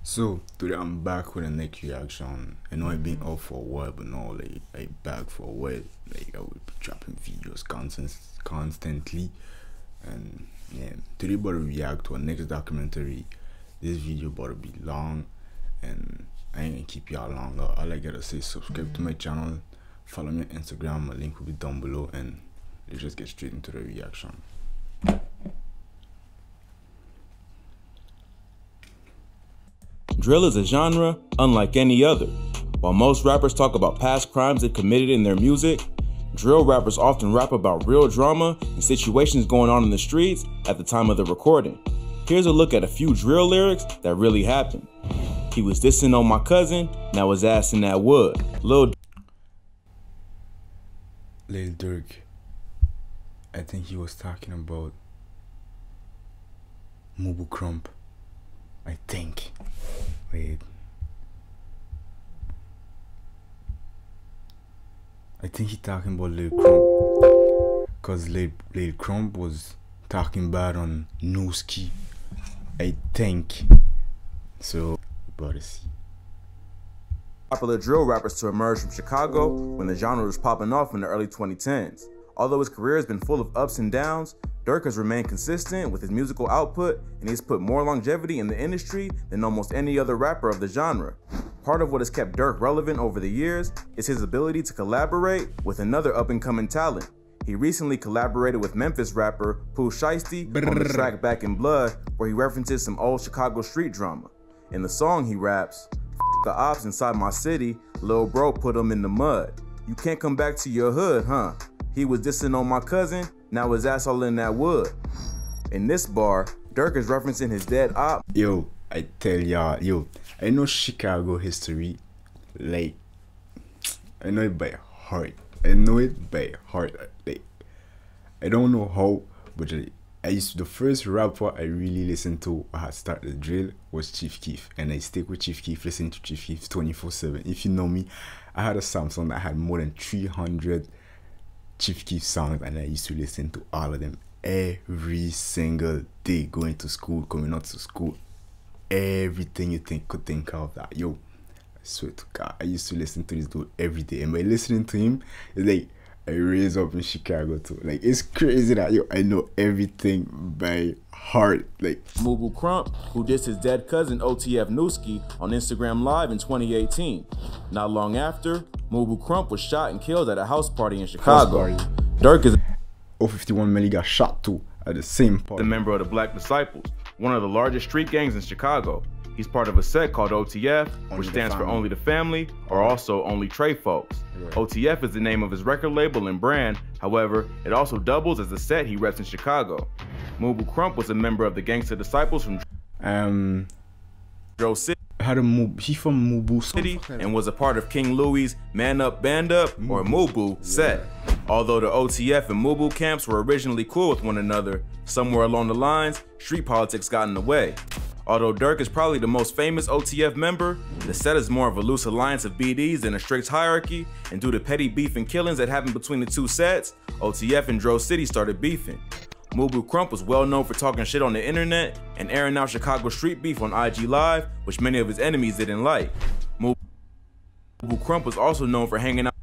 So today I'm back with a next reaction. I know I've been off for a while, but now I back for a while. I will be dropping videos constantly, and yeah, today about to react to a next documentary. This video about to be long, and I ain't gonna keep y'all long. All I gotta say is subscribe to my channel, follow me on Instagram. My link will be down below, and let's just get straight into the reaction. Drill is a genre unlike any other. While most rappers talk about past crimes they committed in their music, drill rappers often rap about real drama and situations going on in the streets at the time of the recording. Here's a look at a few drill lyrics that really happened. He was dissing on my cousin, now his ass in that wood. Lil Durk, I think he was talking about Mubu Crump. I think. Wait. I think he talking about Lil Crump, cause Lil Crump was talking bad on Nooski. I think. So, better see. popular drill rappers to emerge from Chicago when the genre was popping off in the early 2010s. Although his career has been full of ups and downs, Durk has remained consistent with his musical output, and he's put more longevity in the industry than almost any other rapper of the genre. Part of what has kept Durk relevant over the years is his ability to collaborate with another up-and-coming talent. He recently collaborated with Memphis rapper Pooh Shiesty on the track Back in Blood, where he references some old Chicago street drama. In the song he raps, "F the ops inside my city, lil bro put him in the mud. You can't come back to your hood, huh? He was dissing on my cousin, now his ass all in that wood." In this bar, Durk is referencing his dead op. Yo, I tell y'all, I know Chicago history, like, I know it by heart. Like, I don't know how, but the first rapper I really listened to when I started the drill was Chief Keef, and I stick with Chief Keef, listen to Chief Keef 24/7. If you know me, I had a Samsung that had more than 300 Chief Keef songs, and I used to listen to all of them every single day, going to school, coming out to school, everything you could think of that. Yo, I swear to God, I used to listen to this dude every day, and by listening to him, it's like I raised up in Chicago too. Like, it's crazy that I know everything by heart. Like Mubu Crump, who dissed his dead cousin OTF Nooski on Instagram Live in 2018. Not long after, Mubu Crump was shot and killed at a house party in Chicago. Durk is 051 Melly got shot too at the same party. The member of the Black Disciples, one of the largest street gangs in Chicago. He's part of a set called OTF, which stands for Only the Family, or also Only Trey Folks. Right. OTF is the name of his record label and brand. However, it also doubles as the set he reps in Chicago. Mubu Crump was a member of the Gangsta Disciples from Dro City. He from Mubu City and was a part of King Louie's Man Up Band Up or Mubu set. Although the OTF and Mubu camps were originally cool with one another, somewhere along the lines, street politics got in the way. Although Durk is probably the most famous OTF member, the set is more of a loose alliance of BDs than a strict hierarchy, and due to petty beef and killings that happened between the two sets, OTF and Dro City started beefing. Mubu Crump was well known for talking shit on the internet and airing out Chicago street beef on IG Live, which many of his enemies didn't like. Mubu Crump was also known for hanging out.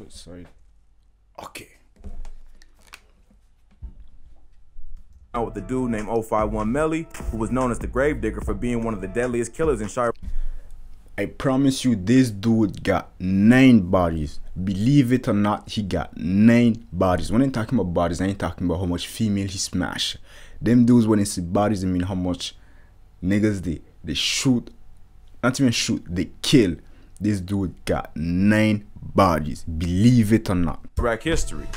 Sorry. Okay. Out with a dude named 051 Melly, who was known as the Gravedigger for being one of the deadliest killers in ChIraqq. I promise you, this dude got 9 bodies. Believe it or not, he got 9 bodies. When I'm talking about bodies, I ain't talking about how much female he smashed. Them dudes, when they say bodies, I mean how much niggas they shoot. Not even shoot, they kill. This dude got 9 bodies. Believe it or not. ChIraqq history.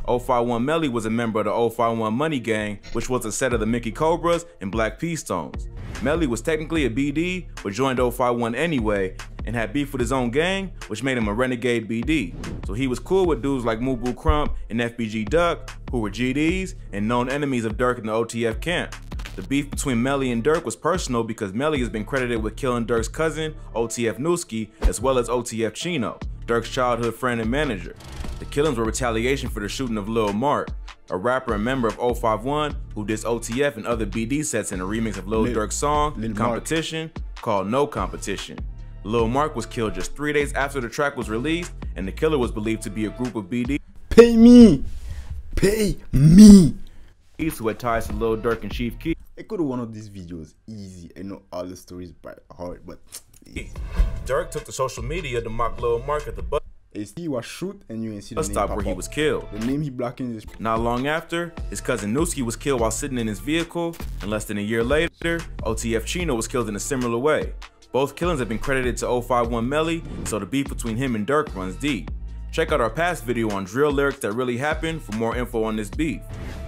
051 Melly was a member of the 051 Money Gang, which was a set of the Mickey Cobras and Black P Stones. Melly was technically a BD, but joined 051 anyway, and had beef with his own gang, which made him a renegade BD. So he was cool with dudes like Mubu Crump and FBG Duck, who were GDs and known enemies of Durk in the OTF camp. The beef between Melly and Durk was personal because Melly has been credited with killing Durk's cousin, OTF Nooski, as well as OTF Chino, Durk's childhood friend and manager. The killings were retaliation for the shooting of Lil Mark. a rapper and member of 051 who dissed OTF and other BD sets in a remix of Lil Durk's song, Competition, called No Competition. Lil Mark was killed just 3 days after the track was released, and the killer was believed to be a group of BD Pay me! Pay me! who had ties to Lil Durk and Chief Keef. I could have one of these videos easy. I know all the stories by heart, but Durk took to social media to mock Lil Mark at the bus he was shoot and you ain't see the name stop pop where he up. was killed. The name he blocking is Not long after, his cousin Newski was killed while sitting in his vehicle, and less than a year later, OTF Chino was killed in a similar way. Both killings have been credited to 051 Melly, so the beef between him and Durk runs deep. Check out our past video on drill lyrics that really happened for more info on this beef.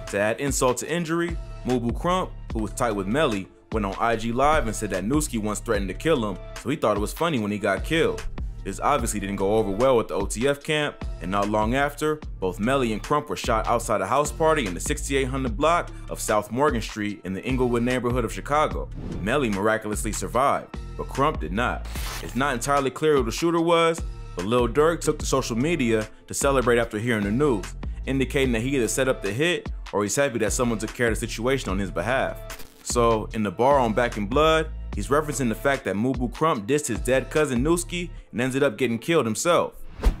To add insult to injury, Mubu Crump, who was tight with Melly, went on IG Live and said that Newski once threatened to kill him, so he thought it was funny when he got killed. This obviously didn't go over well with the OTF camp, and not long after, both Melly and Crump were shot outside a house party in the 6800 block of South Morgan Street in the Inglewood neighborhood of Chicago. Melly miraculously survived, but Crump did not. It's not entirely clear who the shooter was, but Lil Durk took to social media to celebrate after hearing the news, indicating that he either set up the hit or he's happy that someone took care of the situation on his behalf. So, in the bar on Back in Blood, he's referencing the fact that Mubu Crump dissed his dead cousin Newski and ended up getting killed himself.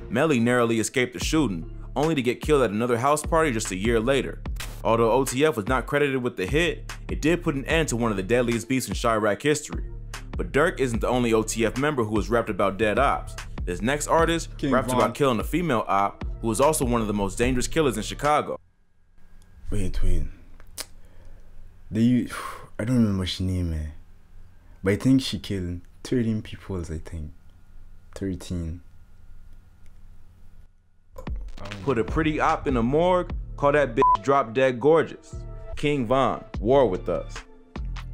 Melly narrowly escaped the shooting, only to get killed at another house party just a year later. Although OTF was not credited with the hit, it did put an end to one of the deadliest beefs in ChIraqq history. But Durk isn't the only OTF member who has rapped about dead ops. This next artist rapped about killing a female op who was also one of the most dangerous killers in Chicago. Wait. I don't remember her name, man. But I think she killed 13 people, I think. 13. Put a pretty op in a morgue, call that bitch drop dead gorgeous. King Von, War With Us.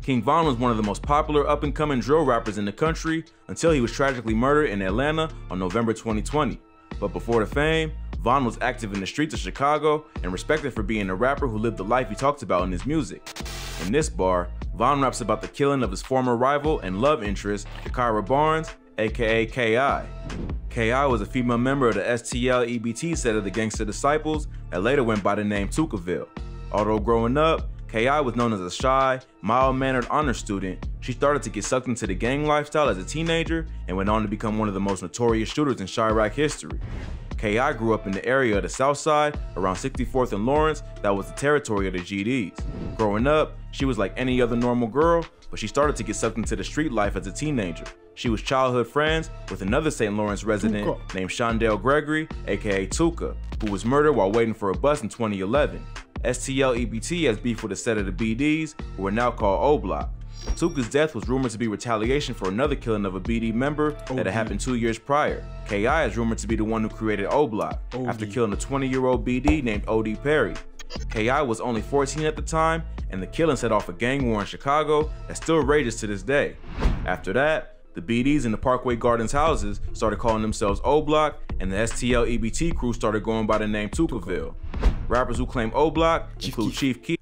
King Von was one of the most popular up-and-coming drill rappers in the country until he was tragically murdered in Atlanta on November 2020. But before the fame, Von was active in the streets of Chicago and respected for being a rapper who lived the life he talked about in his music. In this bar, Von raps about the killing of his former rival and love interest, Shakira Barnes, aka K.I. K.I. was a female member of the STL EBT set of the Gangsta Disciples that later went by the name Tukaville. Although growing up, K.I. was known as a shy, mild-mannered honor student, she started to get sucked into the gang lifestyle as a teenager and went on to become one of the most notorious shooters in ChIraqq history. K.I. grew up in the area of the South Side, around 64th and Lawrence, that was the territory of the GDs. Growing up, she was like any other normal girl, but she started to get sucked into the street life as a teenager. She was childhood friends with another St. Lawrence resident named Shondell Gregory, aka Tuka, who was murdered while waiting for a bus in 2011. STL EBT has beef with a set of the BDs, who are now called O-Block. Tuka's death was rumored to be retaliation for another killing of a BD member that had happened 2 years prior. K.I. is rumored to be the one who created O-Block, after killing a 20-year-old BD named O.D. Perry. K.I. was only 14 at the time, and the killing set off a gang war in Chicago that still rages to this day. After that, the BDs in the Parkway Gardens houses started calling themselves O-Block, and the STL EBT crew started going by the name Tukaville. Rappers who claim O-Block include Chief Keef,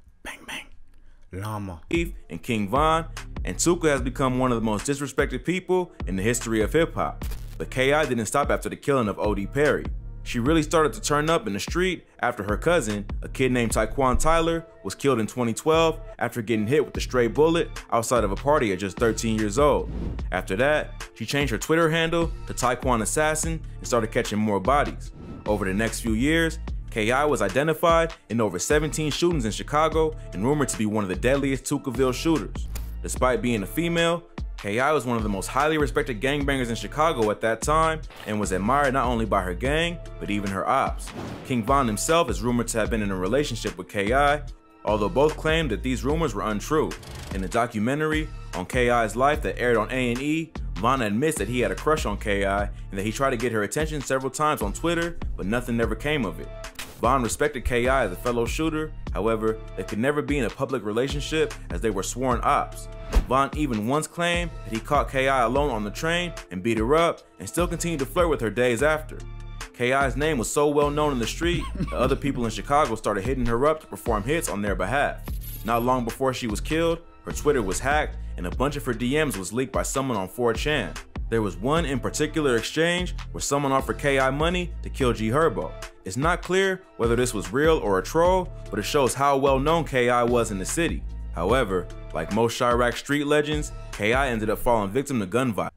Llama, and King Von, and Tuka has become one of the most disrespected people in the history of hip-hop. But K.I. didn't stop after the killing of O.D. Perry. She really started to turn up in the street after her cousin, a kid named Taekwon Tyler, was killed in 2012 after getting hit with a stray bullet outside of a party at just 13 years old. After that, she changed her Twitter handle to Taekwon Assassin and started catching more bodies. Over the next few years, K.I. was identified in over 17 shootings in Chicago and rumored to be one of the deadliest Tukaville shooters. Despite being a female, K.I. was one of the most highly respected gangbangers in Chicago at that time and was admired not only by her gang, but even her ops. King Von himself is rumored to have been in a relationship with K.I., although both claimed that these rumors were untrue. In the documentary on K.I.'s life that aired on A&E, Von admits that he had a crush on K.I. and that he tried to get her attention several times on Twitter, but nothing ever came of it. Von respected K.I. as a fellow shooter, however, they could never be in a public relationship as they were sworn ops. Von even once claimed that he caught K.I. alone on the train and beat her up and still continued to flirt with her days after. K.I.'s name was so well known in the street that other people in Chicago started hitting her up to perform hits on their behalf. Not long before she was killed, her Twitter was hacked and a bunch of her DMs was leaked by someone on 4chan. There was one in particular exchange where someone offered K.I. money to kill G Herbo. It's not clear whether this was real or a troll, but it shows how well known K.I. was in the city. However, like most ChIraqq street legends, K.I. ended up falling victim to gun violence.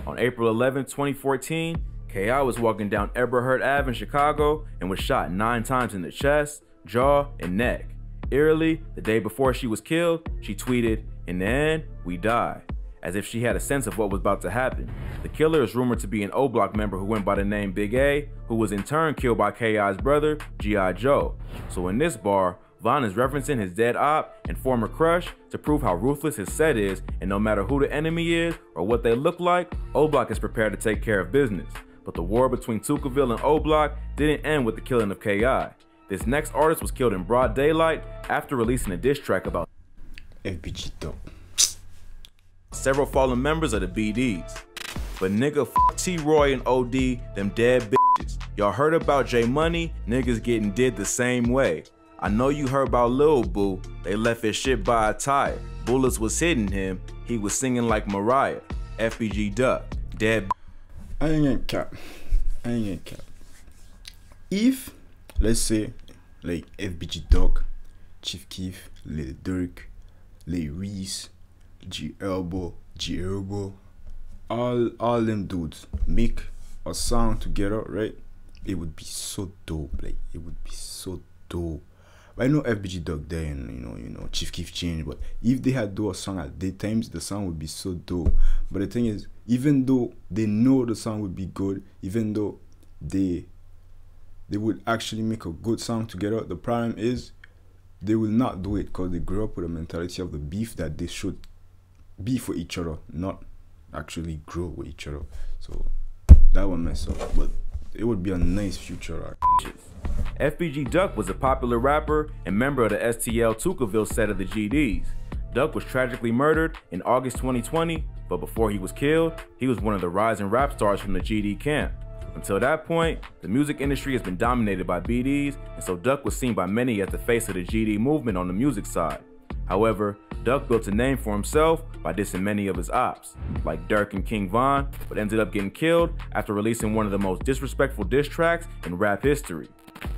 On April 11, 2014, K.I. was walking down Eberhard Ave in Chicago and was shot 9 times in the chest, jaw, and neck. Eerily, the day before she was killed, she tweeted, "In the end, we die," as if she had a sense of what was about to happen. The killer is rumored to be an O Block member who went by the name Big A, who was in turn killed by K.I.'s brother, G.I. Joe. So in this bar, Von is referencing his dead op and former crush to prove how ruthless his set is, and no matter who the enemy is or what they look like, O Block is prepared to take care of business. But the war between Tucaville and O Block didn't end with the killing of K.I. This next artist was killed in broad daylight after releasing a diss track about FBG several fallen members of the BDs. But nigga, f T-Roy and OD, them dead bitches. Y'all heard about J Money? Niggas getting did the same way. I know you heard about Lil Boo, they left his shit by a tire. Bullets was hitting him, he was singing like Mariah. FBG Duck, dead. I ain't gonna cap. If, let's say, like FBG Duck, Chief Keef, Lil Durk, Lil Reese, G Herbo, all them dudes make a song together, right? It would be so dope. Like, it would be so dope. I know FBG Duck there, and you know, Chief Keef changed, but if they had do a song at daytimes, the song would be so dope. But the thing is, even though they know the song would be good, even though they would actually make a good song together, the problem is they will not do it because they grew up with a mentality of the beef that they should beef with each other, not actually grow with each other. So that one mess up, but it would be a nice future. FBG Duck was a popular rapper and member of the STL Tucaville set of the GDs. Duck was tragically murdered in August 2020, but before he was killed, he was one of the rising rap stars from the GD camp. Until that point, the music industry has been dominated by BDs, and so Duck was seen by many as the face of the GD movement on the music side. However, Duck built a name for himself by dissing many of his ops, like Durk and King Von, but ended up getting killed after releasing one of the most disrespectful diss tracks in rap history.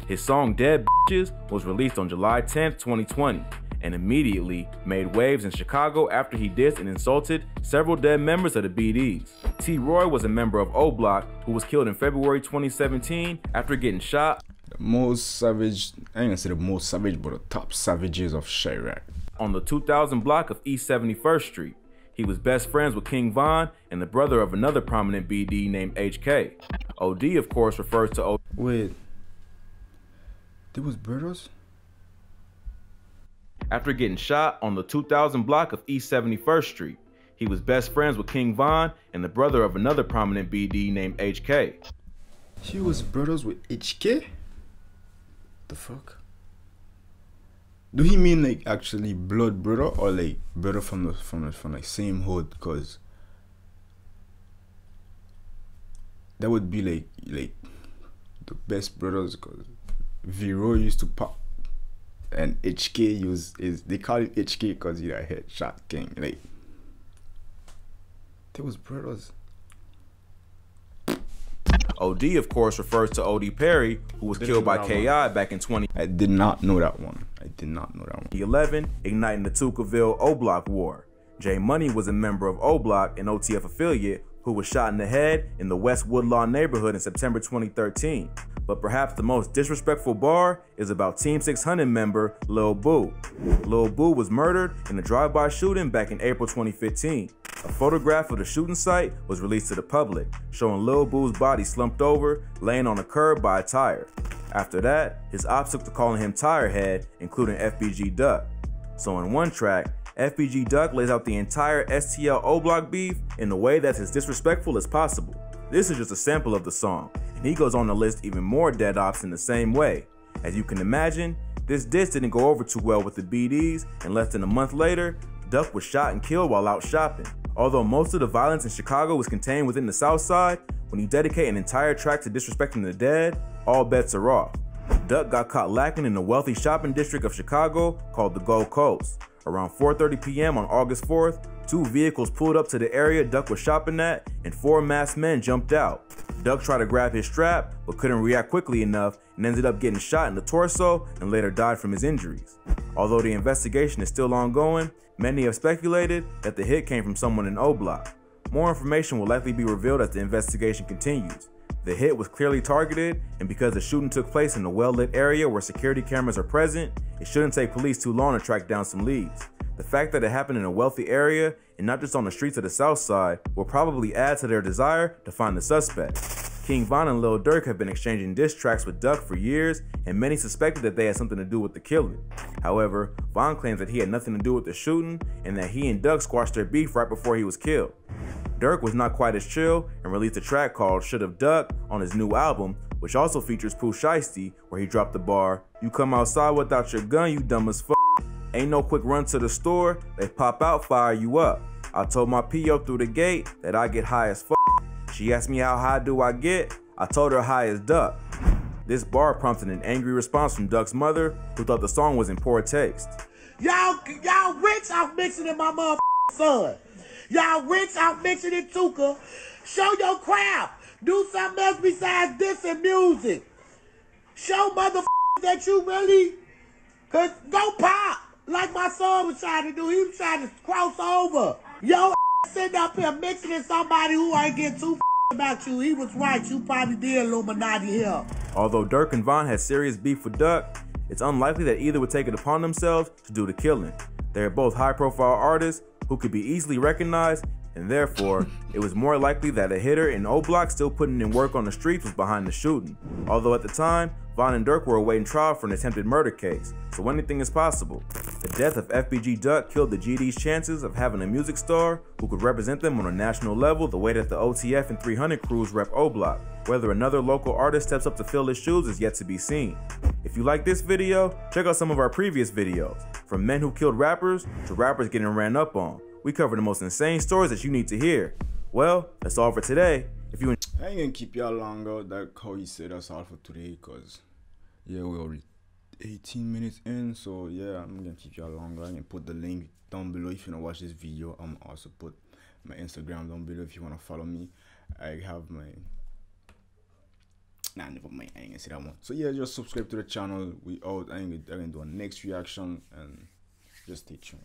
His song Dead Bitches was released on July 10th, 2020, and immediately made waves in Chicago after he dissed and insulted several dead members of the BDs. T-Roy was a member of O Block who was killed in February 2017 after getting shot. The most savage, I ain't gonna say the most savage, but the top savages of ChIraqq. On the 2000 block of East 71st Street. He was best friends with King Von and the brother of another prominent BD named HK. OD, of course, refers to OD. Wait, they was brothers? After getting shot on the 2000 block of East 71st Street. He was best friends with King Von and the brother of another prominent BD named HK. He was brothers with HK? The fuck? Do he mean like actually blood brother or like brother from like same hood? Cause that would be like the best brothers. Cause Vero used to pop, and HK they call it HK because he's a headshot king. Like they was brothers. OD, of course, refers to OD Perry, who was killed by KI back in 2011, I did not know that one. igniting the Tucaville O Block War. J Money was a member of O Block, an OTF affiliate, who was shot in the head in the West Woodlawn neighborhood in September 2013. But perhaps the most disrespectful bar is about Team 600 member Lil Boo. Lil Boo was murdered in a drive-by shooting back in April 2015. A photograph of the shooting site was released to the public, showing Lil Boo's body slumped over, laying on a curb by a tire. After that, his ops took to calling him Tirehead, including FBG Duck. So in one track, FBG Duck lays out the entire STL O Block beef in a way that's as disrespectful as possible. This is just a sample of the song, and he goes on to list even more dead ops in the same way. As you can imagine, this diss didn't go over too well with the BDs, and less than a month later, Duck was shot and killed while out shopping. Although most of the violence in Chicago was contained within the South Side, when you dedicate an entire track to disrespecting the dead, all bets are off. Duck got caught lacking in a wealthy shopping district of Chicago called the Gold Coast. Around 4:30 p.m. on August 4th, 2 vehicles pulled up to the area Duck was shopping at, and 4 masked men jumped out. Duck tried to grab his strap, but couldn't react quickly enough and ended up getting shot in the torso and later died from his injuries. Although the investigation is still ongoing, many have speculated that the hit came from someone in O Block. More information will likely be revealed as the investigation continues. The hit was clearly targeted, and because the shooting took place in a well-lit area where security cameras are present, it shouldn't take police too long to track down some leads. The fact that it happened in a wealthy area and not just on the streets of the South Side will probably add to their desire to find the suspect. King Von and Lil Durk have been exchanging diss tracks with Duck for years, and many suspected that they had something to do with the killing. However, Von claims that he had nothing to do with the shooting and that he and Duck squashed their beef right before he was killed. Durk was not quite as chill and released a track called Should've Duck on his new album, which also features Pooh Shiesty, where he dropped the bar, "You come outside without your gun, you dumb as fuck. Ain't no quick run to the store, they pop out, fire you up. I told my P.O. through the gate that I get high as fuck. She asked me how high do I get, I told her high as Duck." This bar prompted an angry response from Duck's mother, who thought the song was in poor taste. Y'all rich out mixing in my motherfucking son. Y'all rich out mixing in Tuka. Show your craft. Do something else besides this and music. Show motherfuckers that you really could go pop. Like my son was trying to do. He was trying to cross over. Yo sitting up here mixing in somebody who ain't getting too about you. He was right. You probably did Illuminati here. Although Durk and Von had serious beef with Duck, it's unlikely that either would take it upon themselves to do the killing. They are both high-profile artists who could be easily recognized, and therefore, it was more likely that a hitter in O Block still putting in work on the streets was behind the shooting. Although at the time, Von and Durk were awaiting trial for an attempted murder case, so anything is possible. The death of FBG Duck killed the GD's chances of having a music star who could represent them on a national level the way that the OTF and 300 crews rep O Block. Whether another local artist steps up to fill his shoes is yet to be seen. If you like this video, check out some of our previous videos, from men who killed rappers to rappers getting ran up on. We cover the most insane stories that you need to hear. Well, that's all for today. If you I ain't gonna keep y'all longer, like how he said that's all for today, cause yeah, we're already 18 minutes in, so yeah, I'm gonna keep y'all longer. I'm gonna put the link down below if you wanna watch this video. I'm also put my Instagram down below if you wanna follow me. I have my never mind, I ain't gonna say that one. So yeah, just subscribe to the channel. We out. I'm gonna do a next reaction and just stay tuned.